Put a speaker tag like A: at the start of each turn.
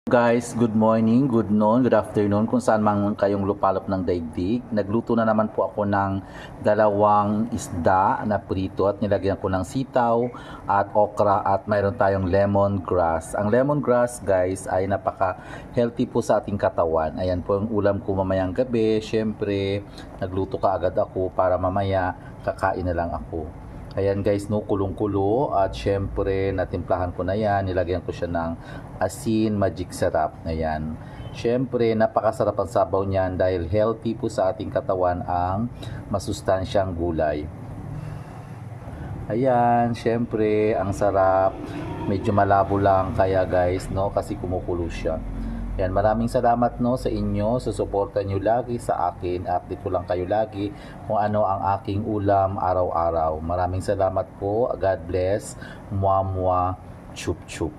A: Guys, good morning, good noon, good afternoon kung saan man kayong lupalop ng daigdig. Nagluto na naman po ako ng dalawang isda na prito at nilagyan ko ng sitaw at okra at mayroon tayong lemongrass. Ang lemongrass guys ay napaka-healthy po sa ating katawan. Ayan po ang ulam ko mamayang gabi. Syempre, nagluto ka agad ako para mamaya kakain na lang ako. Ayan guys, no, kulong-kulo at syempre natimplahan ko na yan, nilagyan ko siya ng asin, magic sarap. Ayan. Syempre, napakasarap ang sabaw niyan dahil healthy po sa ating katawan ang masustansyang gulay. Ayan, syempre, ang sarap. Medyo malabo lang kaya guys, no, kasi kumukulo siya. Yan, maraming salamat no sa inyo, sa suporta nyo lagi sa akin. Update ko lang kayo lagi kung ano ang aking ulam araw-araw. Maraming salamat po. God bless. Mwah mwah. Chup chup.